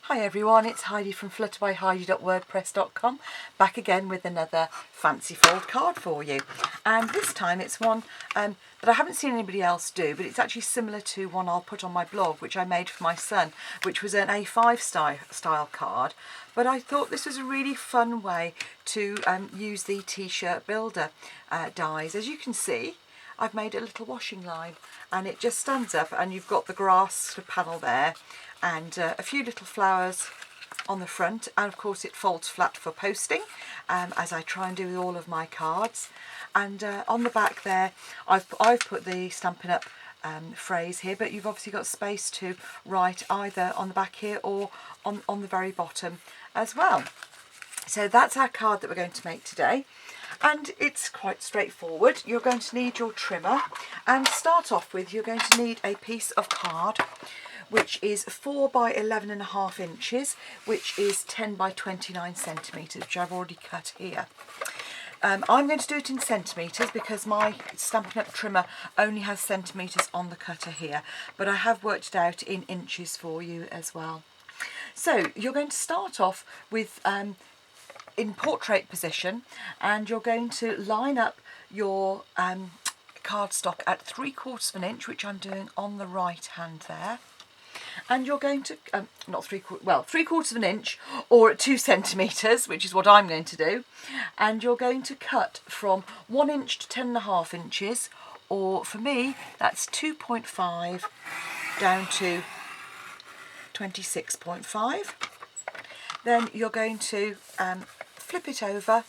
Hi everyone, it's Heidi from Flutterbyheidi.wordpress.com, back again with another fancy fold card for you. And this time it's one that I haven't seen anybody else do, but it's actually similar to one I'll put on my blog, which I made for my son, which was an A5 style card. But I thought this was a really fun way to use the t-shirt builder dies. As you can see, I've made a little washing line and it just stands up, and you've got the grass panel there and a few little flowers on the front, and of course it folds flat for posting, as I try and do with all of my cards. And on the back there I've put the Stampin' Up! Phrase here, but you've obviously got space to write either on the back here or on the very bottom as well. So that's our card that we're going to make today, and it's quite straightforward. You're going to need your trimmer, and start off with you're going to need a piece of card which is 4 by 11.5 inches, which is 10 by 29 centimetres, which I've already cut here. I'm going to do it in centimetres because my Stampin' Up! Trimmer only has centimetres on the cutter here, but I have worked it out in inches for you as well. So you're going to start off with in portrait position, and you're going to line up your cardstock at 3/4 of an inch, which I'm doing on the right hand there. And you're going to, not 3/4 of an inch, or at 2 centimetres, which is what I'm going to do. And you're going to cut from 1 inch to 10.5 inches, or for me, that's 2.5 down to 26.5. Then you're going to flip it over,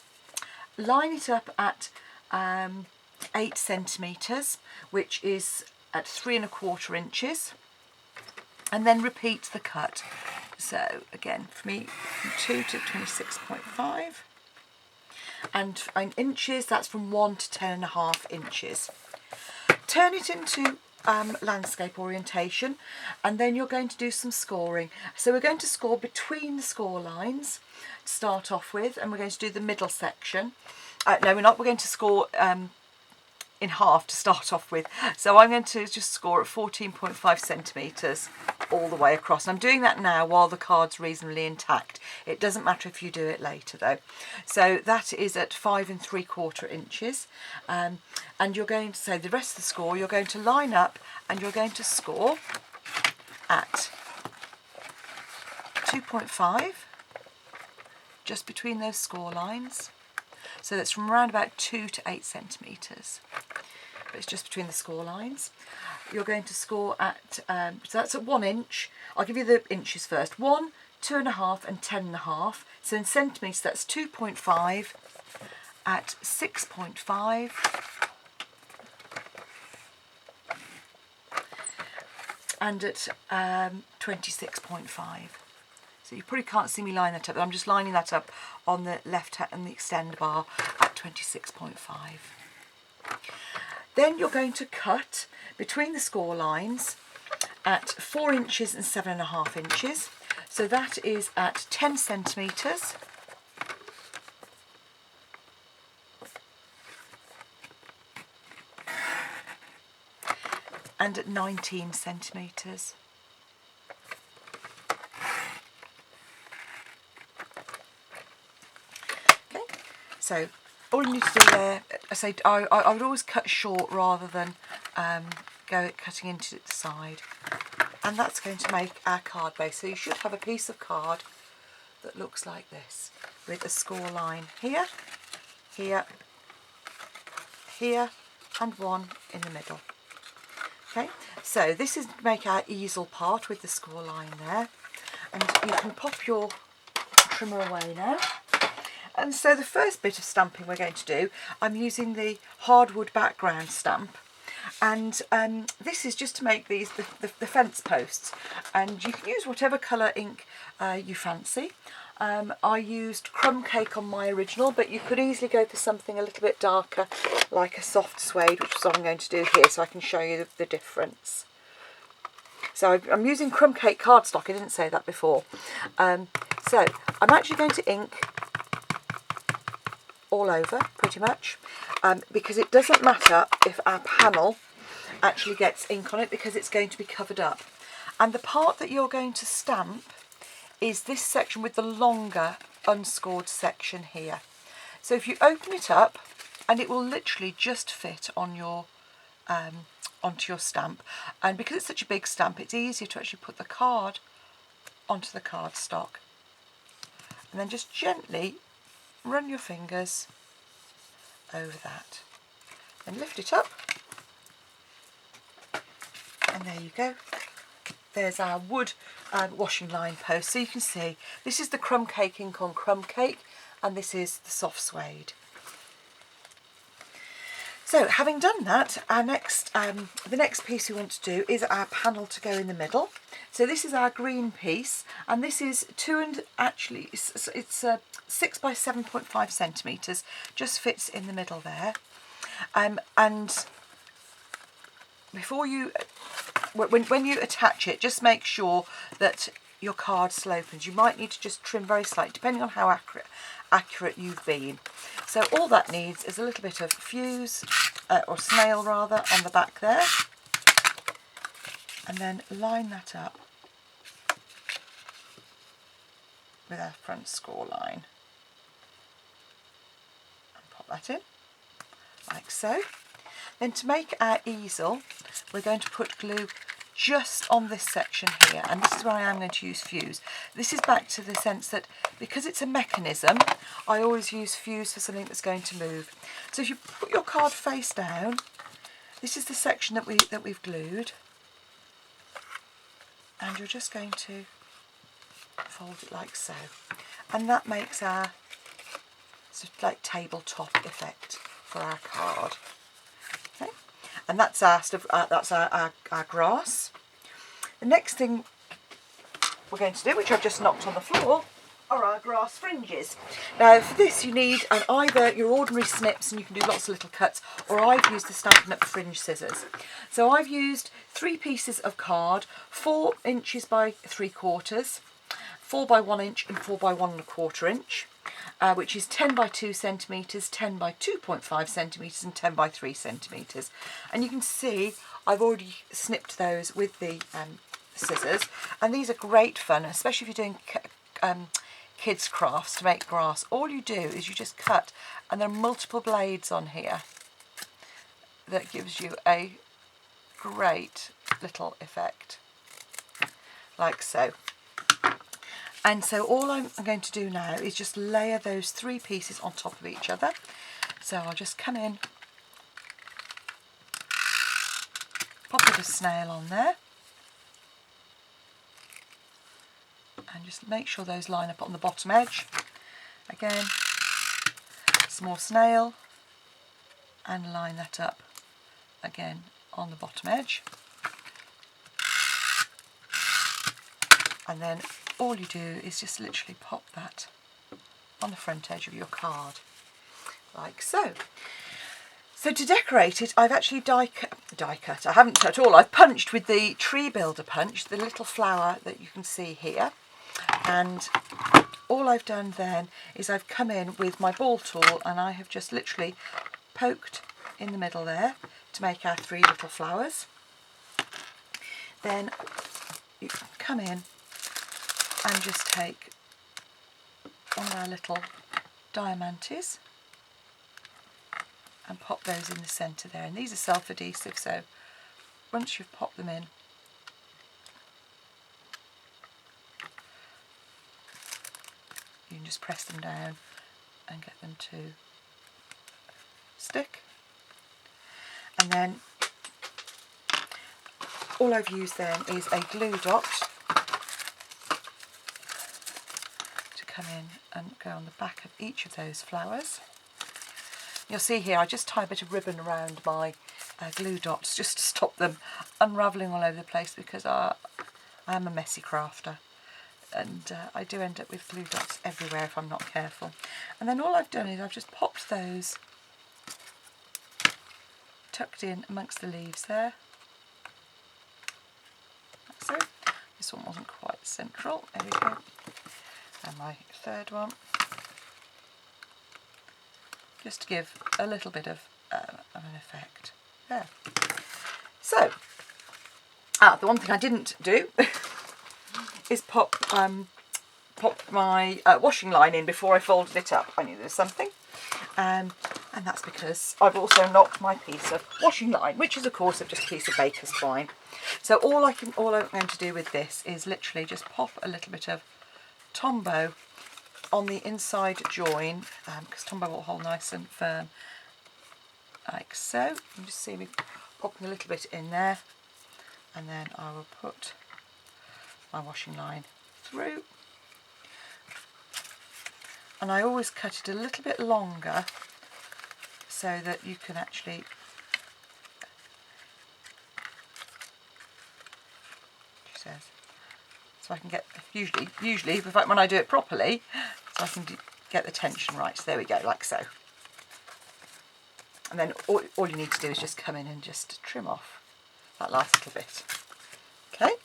line it up at 8 centimetres, which is at 3¼ inches. And then repeat the cut. So again, for me, from 2 to 26.5, and in inches, that's from 1 to 10.5 inches. Turn it into landscape orientation, and then you're going to do some scoring. So we're going to score between the score lines to start off with, and we're going to do the middle section. No, we're not. We're going to score in half to start off with. So I'm going to just score at 14.5 centimetres all the way across. And I'm doing that now while the card's reasonably intact. It doesn't matter if you do it later though. So that is at 5¾ inches. And you're going to say the rest of the score, you're going to line up and you're going to score at 2.5, just between those score lines. So that's from around about 2 to 8 centimetres, but it's just between the score lines. You're going to score at, so that's at 1 inch. I'll give you the inches first. 1, 2.5 and 10.5. So in centimetres that's 2.5 at 6.5. And at 26.5. So you probably can't see me line that up, but I'm just lining that up on the left hand and the extend bar at 26.5. Then you're going to cut between the score lines at 4 inches and 7.5 inches. So that is at 10 centimetres. And at 19 centimetres. So all you need to do there, I would always cut short rather than go cutting into the side. And that's going to make our card base. So you should have a piece of card that looks like this, with a score line here, here, here, and one in the middle. Okay, so this is to make our easel part with the score line there. And you can pop your trimmer away now. And so the first bit of stamping we're going to do, I'm using the hardwood background stamp, and this is just to make these the fence posts, and you can use whatever colour ink you fancy. I used crumb cake on my original, but you could easily go for something a little bit darker, like a soft suede, which is what I'm going to do here, so I can show you the difference. So I'm using crumb cake cardstock, I didn't say that before. So I'm actually going to ink all over pretty much, because it doesn't matter if our panel actually gets ink on it, because it's going to be covered up. And the part that you're going to stamp is this section with the longer unscored section here. So if you open it up, and it will literally just fit on your onto your stamp, and because it's such a big stamp, it's easier to actually put the card onto the cardstock, and then just gently run your fingers over that, and lift it up, and there you go. There's our wood washing line post. So you can see this is the crumb cake ink on crumb cake, and this is the soft suede. So having done that, our next, the next piece we want to do is our panel to go in the middle. So this is our green piece, and this is it's 6 by 7.5 centimetres, just fits in the middle there. And before you, when you attach it, just make sure that your card slopens. You might need to just trim very slightly, depending on how accurate you've been. So all that needs is a little bit of fuse, or snail rather, on the back there, and then line that up with our front score line and pop that in like so. Then to make our easel, we're going to put glue just on this section here, and this is where I am going to use fuse. This is back to the sense that because it's a mechanism, I always use fuse for something that's going to move. So if you put your card face down, this is the section that we've glued, and you're just going to fold it like so, and that makes our sort of like tabletop effect for our card. Okay, and that's our grass. The next thing we're going to do, which I've just knocked on the floor, are our grass fringes. Now for this you need either your ordinary snips, and you can do lots of little cuts, or I've used the Stampin' Up Fringe scissors. So I've used 3 pieces of card, 4 inches by 3/4, 4 by 1 inch and 4 by 1 1/4 inch, which is 10 by 2 centimetres, 10 by 2.5 centimetres and 10 by 3 centimetres. And you can see I've already snipped those with the scissors, and these are great fun, especially if you're doing kids crafts to make grass. All you do is you just cut, and there are multiple blades on here that gives you a great little effect like so. And so all I'm going to do now is just layer those 3 pieces on top of each other. So I'll just come in, pop a bit of snail on there, and just make sure those line up on the bottom edge. Again, some more snail, and line that up again on the bottom edge. And then all you do is just literally pop that on the front edge of your card, like so. So to decorate it, I've actually die cut. I haven't at all. I've punched with the Tree Builder punch, the little flower that you can see here. And all I've done then is I've come in with my ball tool, and I have just literally poked in the middle there to make our 3 little flowers. Then you come in and just take one of our little diamantes and pop those in the centre there. And these are self-adhesive, so once you've popped them in, you can just press them down and get them to stick. And then all I've used then is a glue dot to come in and go on the back of each of those flowers. You'll see here I just tie a bit of ribbon around my glue dots just to stop them unravelling all over the place, because I am a messy crafter, and I do end up with glue dots everywhere if I'm not careful. And then all I've done is I've just popped those tucked in amongst the leaves there. So this one wasn't quite central. There we go. And my third one, just to give a little bit of an effect there. So, the one thing I didn't do is pop pop my washing line in before I folded it up. I knew there was something. And that's because I've also knocked my piece of washing line, which is of course just a piece of baker's twine. So all I'm going to do with this is literally just pop a little bit of Tombow on the inside join, because Tombow will hold nice and firm, like so. You can just see me popping a little bit in there, and then I will put my washing line through. And I always cut it a little bit longer so that you can actually so I can get, usually in fact when I do it properly, so I can get the tension right. So there we go, like so. And then all you need to do is just come in and just trim off that last little bit. Okay,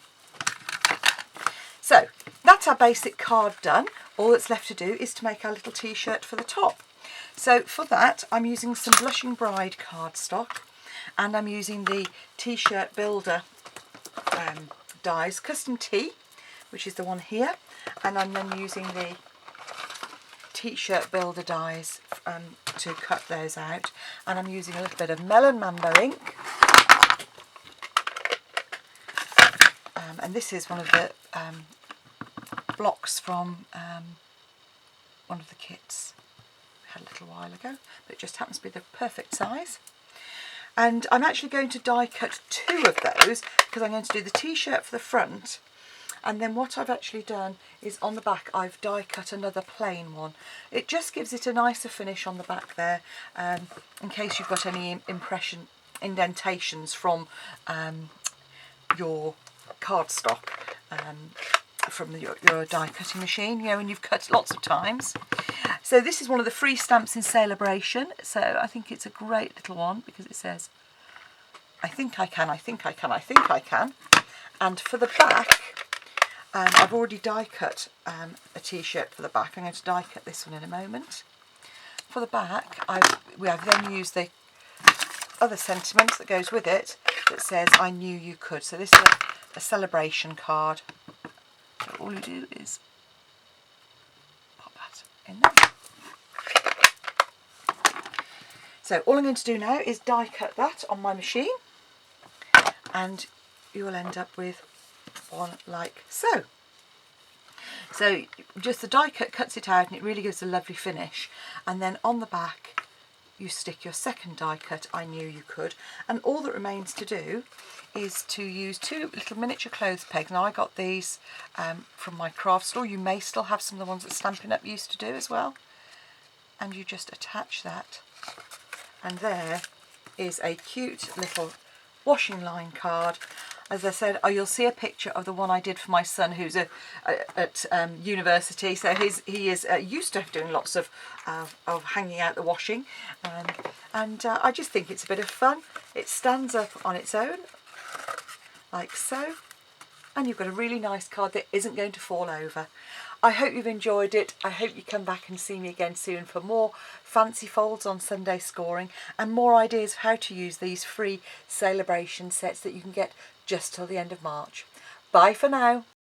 so that's our basic card done. All that's left to do is to make our little t-shirt for the top. So for that I'm using some Blushing Bride cardstock, and I'm using the t-shirt builder dies, Custom Tea, which is the one here, and I'm then using the t-shirt builder dies to cut those out, and I'm using a little bit of Melon Mambo ink, and this is one of the blocks from one of the kits we had a little while ago, but it just happens to be the perfect size. And I'm actually going to die cut 2 of those because I'm going to do the t-shirt for the front, and then what I've actually done is on the back I've die cut another plain one. It just gives it a nicer finish on the back there, in case you've got any indentations from your cardstock, from your die cutting machine, you know, when you've cut lots of times. So this is one of the free stamps in Celebration, so I think it's a great little one because it says I think I can, I think I can, I think I can. And for the back, I've already die cut a t-shirt for the back. I'm going to die cut this one in a moment. For the back we have then used the other sentiment that goes with it that says I knew you could. So this is a celebration card. So all you do is pop that in there. So all I'm going to do now is die cut that on my machine, and you will end up with one like so. So just the die cut cuts it out and it really gives a lovely finish, and then on the back you stick your second die cut, I knew you could, and all that remains to do is to use 2 little miniature clothes pegs. Now I got these from my craft store. You may still have some of the ones that Stampin' Up used to do as well, and you just attach that, and there is a cute little washing line card. As I said, you'll see a picture of the one I did for my son who's at university. So he is used to doing lots of hanging out the washing, and I just think it's a bit of fun. It stands up on its own, like so, and you've got a really nice card that isn't going to fall over. I hope you've enjoyed it. I hope you come back and see me again soon for more fancy folds on Sunday scoring and more ideas of how to use these free Celebration sets that you can get just till the end of March. Bye for now.